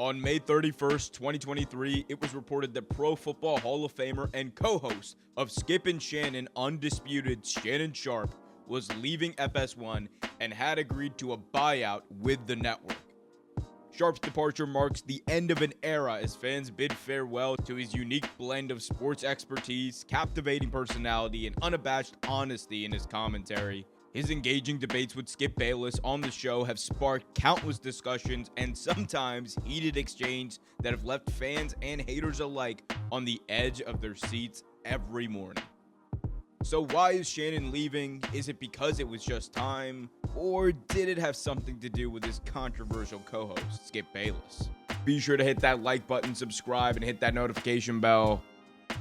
On May 31st, 2023, it was reported that Pro Football Hall of Famer and co-host of Skip and Shannon Undisputed, Shannon Sharpe, was leaving FS1 and had agreed to a buyout with the network. Sharpe's departure marks the end of an era as fans bid farewell to his unique blend of sports expertise, captivating personality, and unabashed honesty in his commentary. His engaging debates with Skip Bayless on the show have sparked countless discussions and sometimes heated exchanges that have left fans and haters alike on the edge of their seats every morning. So why is Shannon leaving? Is it because it was just time? Or did it have something to do with his controversial co-host, Skip Bayless? Be sure to hit that like button, subscribe, and hit that notification bell.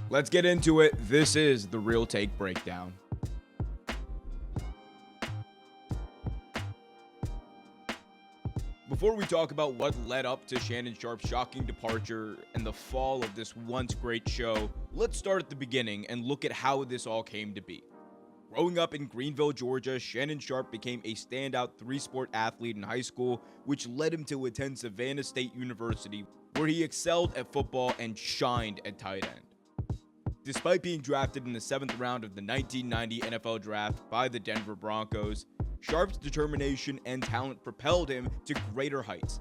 Let's get into it. This is the Real Take Breakdown. Before we talk about what led up to Shannon Sharpe's shocking departure and the fall of this once great show, let's start at the beginning and look at how this all came to be. Growing up in Greenville, Georgia, Shannon Sharpe became a standout three-sport athlete in high school, which led him to attend Savannah State University, where he excelled at football and shined at tight end. Despite being drafted in the 7th round of the 1990 NFL Draft by the Denver Broncos, Sharpe's determination and talent propelled him to greater heights,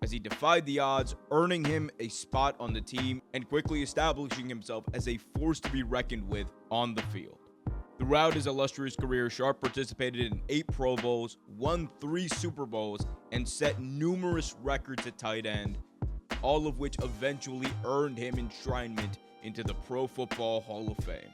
as he defied the odds, earning him a spot on the team and quickly establishing himself as a force to be reckoned with on the field. Throughout his illustrious career, Sharpe participated in 8 Pro Bowls, won 3 Super Bowls, and set numerous records at tight end, all of which eventually earned him enshrinement into the Pro Football Hall of Fame.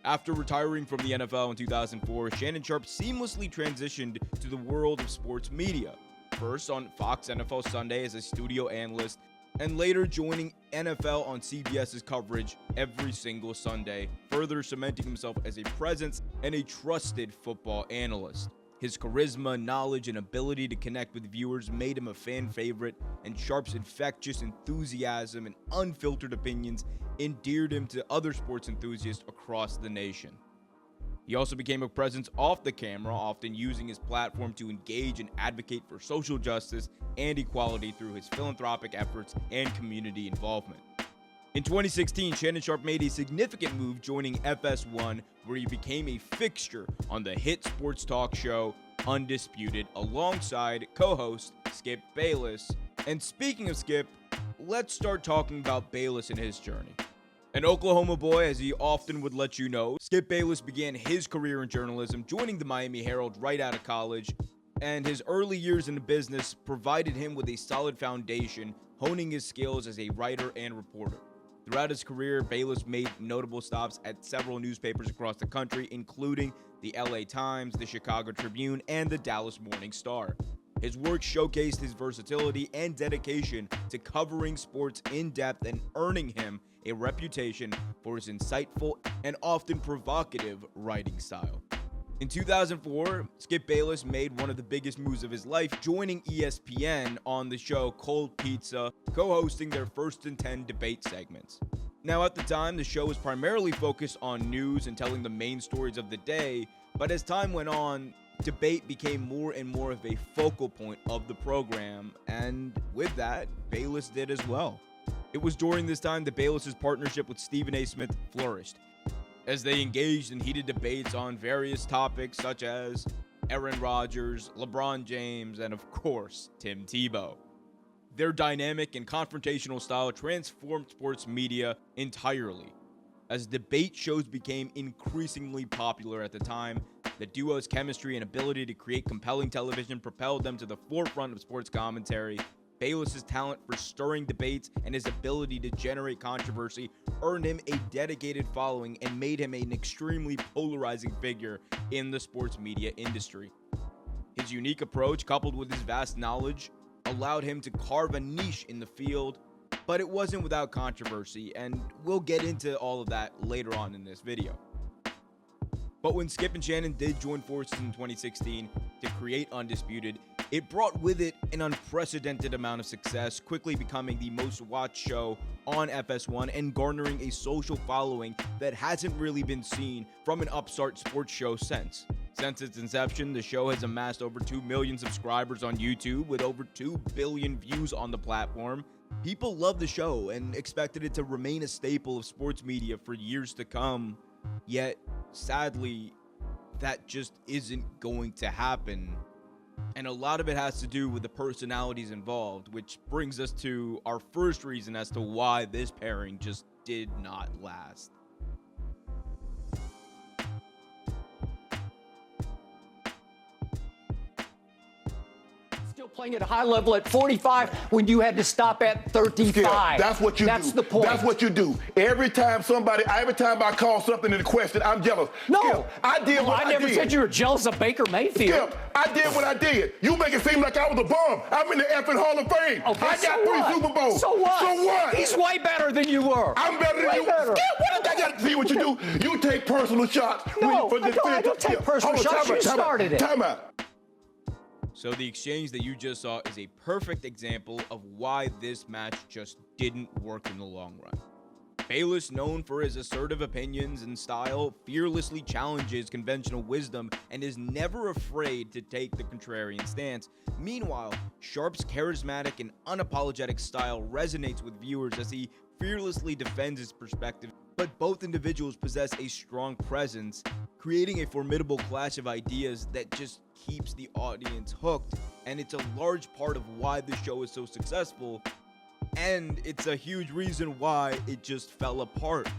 After retiring from the NFL in 2004, Shannon Sharpe seamlessly transitioned to the world of sports media, first on Fox NFL Sunday as a studio analyst, and later joining NFL on CBS's coverage every single Sunday, further cementing himself as a presence and a trusted football analyst. His charisma, knowledge, and ability to connect with viewers made him a fan favorite, and Sharpe's infectious enthusiasm and unfiltered opinions endeared him to other sports enthusiasts across the nation. He also became a presence off the camera, often using his platform to engage and advocate for social justice and equality through his philanthropic efforts and community involvement. In 2016, Shannon Sharpe made a significant move, joining FS1, where he became a fixture on the hit sports talk show Undisputed alongside co-host Skip Bayless. And speaking of Skip, let's start talking about Bayless and his journey. An Oklahoma boy, as he often would let you know, Skip Bayless began his career in journalism, joining the Miami Herald right out of college, and his early years in the business provided him with a solid foundation, honing his skills as a writer and reporter. Throughout his career, Bayless made notable stops at several newspapers across the country, including the LA Times, the Chicago Tribune, and the Dallas Morning Star. His work showcased his versatility and dedication to covering sports in depth and earning him a reputation for his insightful and often provocative writing style. In 2004, Skip Bayless made one of the biggest moves of his life, joining ESPN on the show Cold Pizza, co-hosting their First and 10 debate segments. Now, at the time, the show was primarily focused on news and telling the main stories of the day, but as time went on, debate became more and more of a focal point of the program, and with that, Bayless did as well. It was during this time that Bayless's partnership with Stephen A. Smith flourished, as they engaged in heated debates on various topics such as Aaron Rodgers, LeBron James, and of course, Tim Tebow. Their dynamic and confrontational style transformed sports media entirely. As debate shows became increasingly popular at the time, the duo's chemistry and ability to create compelling television propelled them to the forefront of sports commentary. Bayless's talent for stirring debates and his ability to generate controversy earned him a dedicated following and made him an extremely polarizing figure in the sports media industry. His unique approach, coupled with his vast knowledge, allowed him to carve a niche in the field, but it wasn't without controversy, and we'll get into all of that later on in this video. But when Skip and Shannon did join forces in 2016 to create Undisputed, it brought with it an unprecedented amount of success, quickly becoming the most watched show on FS1 and garnering a social following that hasn't really been seen from an upstart sports show since. Since its inception, the show has amassed over 2 million subscribers on YouTube with over 2 billion views on the platform. People love the show and expected it to remain a staple of sports media for years to come. Yet, sadly, that just isn't going to happen. And a lot of it has to do with the personalities involved, which brings us to our first reason as to why this pairing just did not last. Playing at a high level at 45 when you had to stop at 35. Skip, that's what you do. That's the point. That's what you do. Every time I call something into question, I'm jealous. No. Skip, I did what I did. I never said you were jealous of Baker Mayfield. Skip, I did what I did. You make it seem like I was a bum. I'm in the effing Hall of Fame. Okay, I got 3 Super Bowls. So what? So what? He's way better than you were. I'm better than you. Better. Skip, what I got to see what you do? You take personal shots. No, I don't take personal shots. You started it. Time out. So the exchange that you just saw is a perfect example of why this match just didn't work in the long run. Bayless, known for his assertive opinions and style, fearlessly challenges conventional wisdom and is never afraid to take the contrarian stance. Meanwhile, Sharpe's charismatic and unapologetic style resonates with viewers as he fearlessly defends his perspective. But both individuals possess a strong presence, creating a formidable clash of ideas that just keeps the audience hooked, and it's a large part of why the show is so successful, and it's a huge reason why it just fell apart.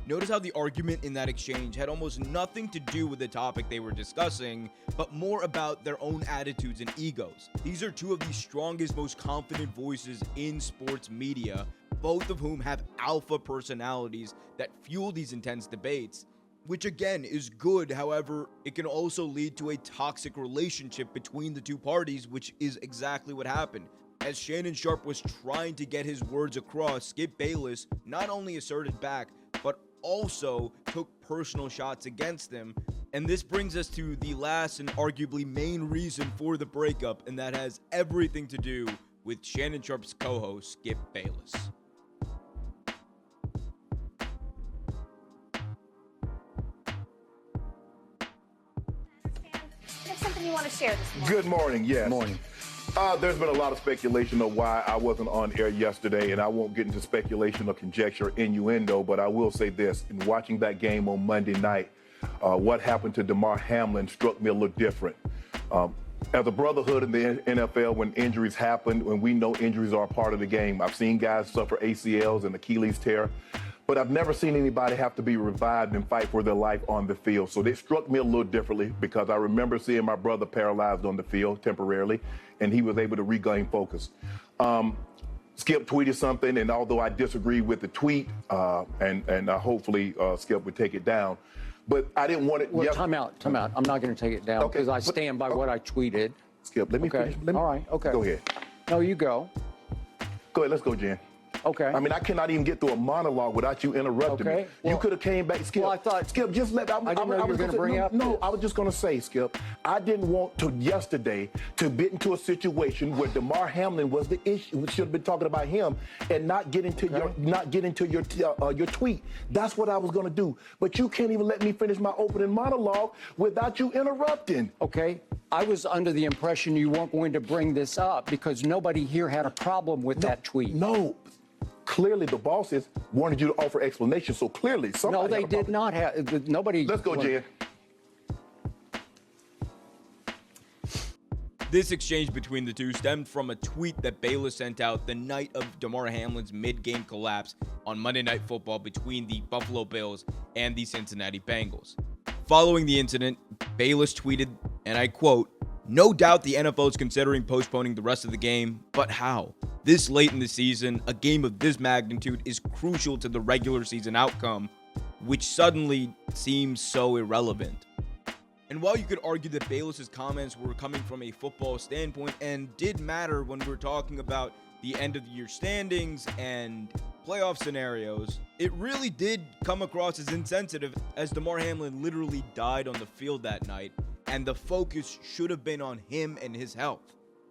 Notice how the argument in that exchange had almost nothing to do with the topic they were discussing, but more about their own attitudes and egos. These are two of the strongest, most confident voices in sports media, both of whom have alpha personalities that fuel these intense debates, which again is good. However, it can also lead to a toxic relationship between the two parties, which is exactly what happened. As Shannon Sharpe was trying to get his words across, Skip Bayless not only asserted back, but also took personal shots against him. And this brings us to the last and arguably main reason for the breakup, and that has everything to do with Shannon Sharpe's co-host, Skip Bayless. You want to share this morning? Good morning, yes. Morning. There's been a lot of speculation of why I wasn't on air yesterday, and I won't get into speculation or conjecture or innuendo, but I will say this. In watching that game on Monday night, what happened to Damar Hamlin struck me a little different. As a brotherhood in the NFL, when injuries happen, when we know injuries are a part of the game, I've seen guys suffer ACLs and Achilles tear, but I've never seen anybody have to be revived and fight for their life on the field. So they struck me a little differently because I remember seeing my brother paralyzed on the field temporarily, and he was able to regain focus. Skip tweeted something, and although I disagree with the tweet, and hopefully Skip would take it down, but I didn't want it. Well, time out. I'm not going to take it down because I stand by what I tweeted. Skip, let me finish. All right, okay. Go ahead. No, you go. Go ahead, let's go, Jen. Okay. I mean, I cannot even get through a monologue without you interrupting me. Well, you could have came back, Skip. Well, I thought, Skip, just let. I didn't know you were going to bring up. No, I was just going to say, Skip. I didn't want to yesterday to get into a situation where Damar Hamlin was the issue. We should have been talking about him and not get into your tweet. That's what I was going to do. But you can't even let me finish my opening monologue without you interrupting. Okay. I was under the impression you weren't going to bring this up because nobody here had a problem with that tweet. No. Clearly, the bosses wanted you to offer explanations, so clearly somebody. No, they did not have. Nobody. Let's go, Jen. This exchange between the two stemmed from a tweet that Bayless sent out the night of Damar Hamlin's mid-game collapse on Monday Night Football between the Buffalo Bills and the Cincinnati Bengals. Following the incident, Bayless tweeted, and I quote, "No doubt the NFL is considering postponing the rest of the game, but how? This late in the season, a game of this magnitude is crucial to the regular season outcome, which suddenly seems so irrelevant." And while you could argue that Bayless's comments were coming from a football standpoint and did matter when we were talking about the end of the year standings and playoff scenarios, it really did come across as insensitive as Damar Hamlin literally died on the field that night, and the focus should have been on him and his health.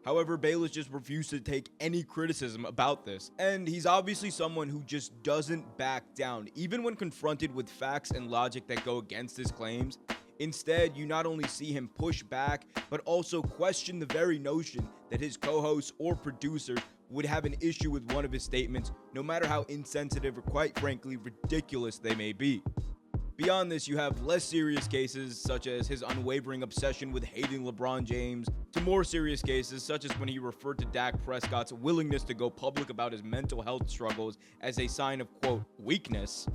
However, Bayless just refused to take any criticism about this, and he's obviously someone who just doesn't back down. Even when confronted with facts and logic that go against his claims, Instead, you not only see him push back, but also question the very notion that his co-hosts or producers would have an issue with one of his statements, no matter how insensitive or quite frankly ridiculous they may be. Beyond this, you have less serious cases, such as his unwavering obsession with hating LeBron James, to more serious cases, such as when he referred to Dak Prescott's willingness to go public about his mental health struggles as a sign of, quote, weakness.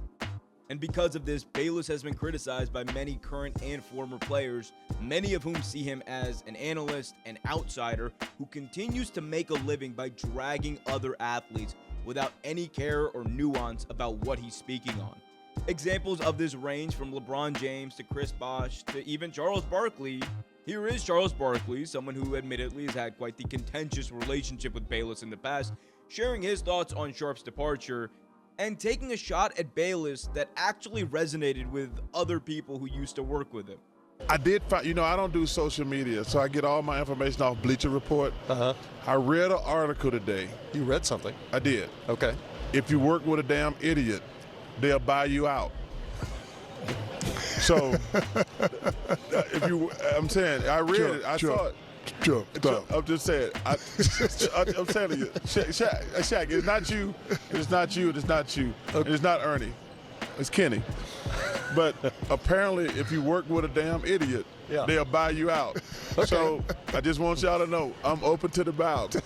And because of this, Bayless has been criticized by many current and former players, many of whom see him as an analyst, an outsider, who continues to make a living by dragging other athletes without any care or nuance about what he's speaking on. Examples of this range from LeBron James to Chris Bosh to even Charles Barkley. Here is Charles Barkley, someone who admittedly has had quite the contentious relationship with Bayless in the past, sharing his thoughts on Sharpe's departure and taking a shot at Bayless that actually resonated with other people who used to work with him. I did find, I don't do social media, so I get all my information off Bleacher Report. I read an article today. You read something? I did. Okay. If you work with a damn idiot, they'll buy you out. So, I'm saying, I read it, I saw it. I'm just saying, I'm telling you, Shaq, it's not you, it's not you, it's not you, okay. It's not Ernie, it's Kenny. But apparently, if you work with a damn idiot, they'll buy you out. Okay. So I just want y'all to know, I'm open to the buyout.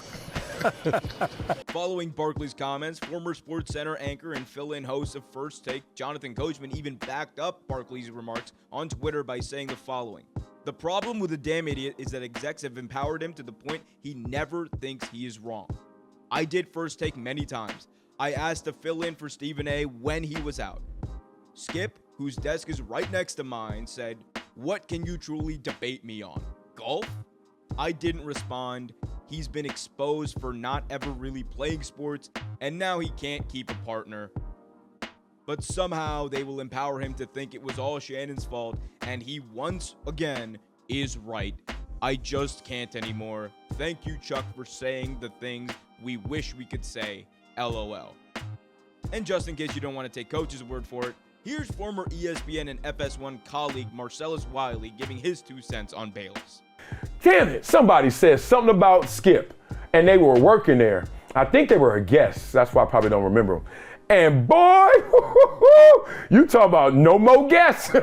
Following Barkley's comments, former SportsCenter anchor and fill-in host of First Take, Jonathan Coachman, even backed up Barkley's remarks on Twitter by saying the following: "The problem with the damn idiot is that execs have empowered him to the point he never thinks he is wrong. I did First Take many times. I asked to fill in for Stephen A. when he was out. Skip, whose desk is right next to mine, said, 'What can you truly debate me on? Golf?' I didn't respond. He's been exposed for not ever really playing sports, and now he can't keep a partner. But somehow they will empower him to think it was all Shannon's fault, and he once again is right. I just can't anymore. Thank you, Chuck, for saying the things we wish we could say. LOL." And just in case you don't want to take Coach's word for it, here's former ESPN and FS1 colleague Marcellus Wiley giving his 2 cents on Bayless. Damn it, somebody said something about Skip, and they were working there. I think they were a guest. That's why I probably don't remember them. And boy, you talk about no more guests.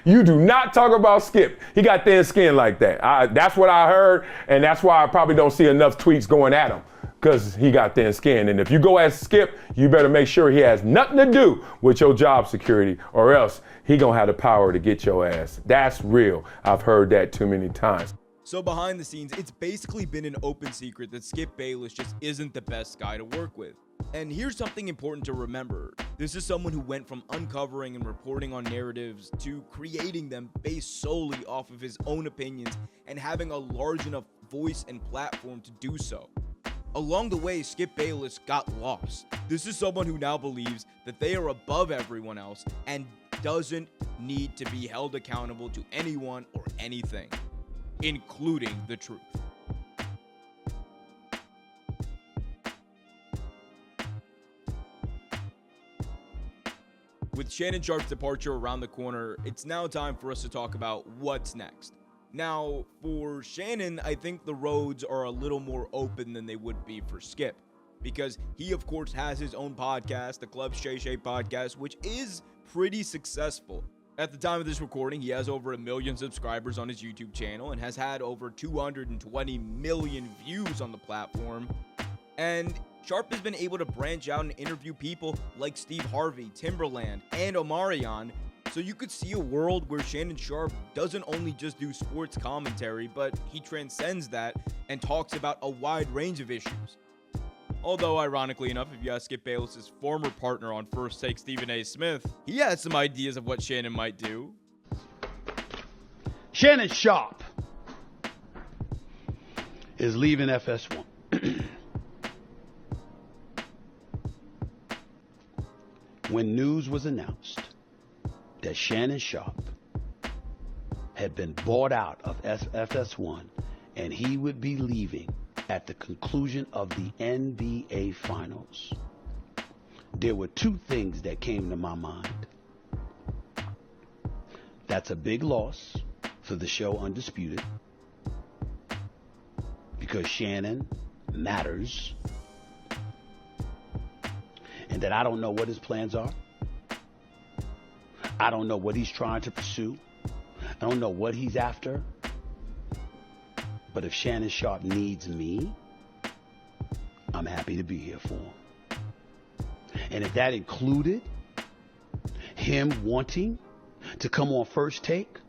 You do not talk about Skip. He got thin skin like that. That's what I heard, and that's why I probably don't see enough tweets going at him, because he got thin skin. And if you go at Skip, you better make sure he has nothing to do with your job security, or else he gonna have the power to get your ass. That's real. I've heard that too many times. So behind the scenes, it's basically been an open secret that Skip Bayless just isn't the best guy to work with. And here's something important to remember. This is someone who went from uncovering and reporting on narratives to creating them based solely off of his own opinions and having a large enough voice and platform to do so. Along the way, Skip Bayless got lost. This is someone who now believes that they are above everyone else and doesn't need to be held accountable to anyone or anything, including the truth. With Shannon Sharpe's departure around the corner, it's now time for us to talk about what's next. Now, for Shannon, I think the roads are a little more open than they would be for Skip, because he, of course, has his own podcast, the Club Shay Shay podcast, which is pretty successful. At the time of this recording, he has over 1 million subscribers on his YouTube channel and has had over 220 million views on the platform. And Sharpe has been able to branch out and interview people like Steve Harvey, Timberland, and Omarion. So you could see a world where Shannon Sharpe doesn't only just do sports commentary, but he transcends that and talks about a wide range of issues. Although, ironically enough, if you ask Skip Bayless' former partner on First Take, Stephen A. Smith, he has some ideas of what Shannon might do. Shannon Sharpe is leaving FS1. When news was announced that Shannon Sharpe had been bought out of FS1 and he would be leaving at the conclusion of the NBA Finals, there were 2 things that came to my mind. That's a big loss for the show Undisputed, because Shannon matters, and that I don't know what his plans are. I don't know what he's trying to pursue. I don't know what he's after. But if Shannon Sharpe needs me, I'm happy to be here for him. And if that included him wanting to come on First Take,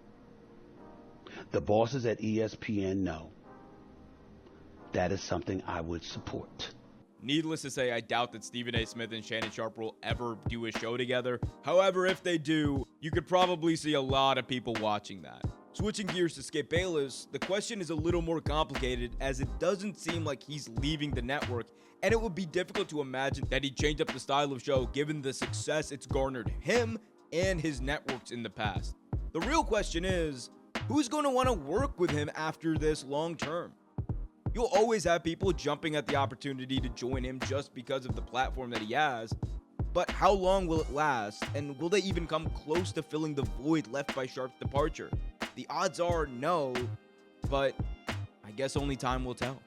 the bosses at ESPN know that is something I would support. Needless to say, I doubt that Stephen A. Smith and Shannon Sharpe will ever do a show together. However, if they do, you could probably see a lot of people watching that. Switching gears to Skip Bayless, the question is a little more complicated, as it doesn't seem like he's leaving the network, and it would be difficult to imagine that he'd change up the style of show given the success it's garnered him and his networks in the past. The real question is, who's going to want to work with him after this long term? You'll always have people jumping at the opportunity to join him just because of the platform that he has, but how long will it last, and will they even come close to filling the void left by Sharpe's departure? The odds are no, but I guess only time will tell.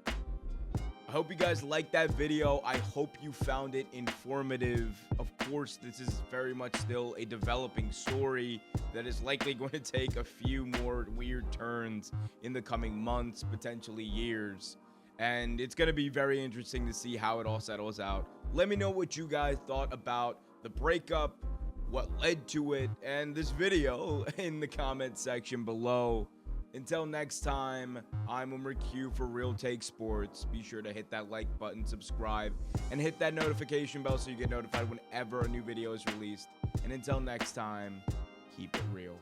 I hope you guys liked that video. I hope you found it informative. Of course, this is very much still a developing story that is likely going to take a few more weird turns in the coming months, potentially years. And it's going to be very interesting to see how it all settles out. Let me know what you guys thought about the breakup, what led to it, and this video in the comment section below. Until next time, I'm Omer Q for Real Take Sports. Be sure to hit that like button, subscribe, and hit that notification bell so you get notified whenever a new video is released. And until next time, keep it real.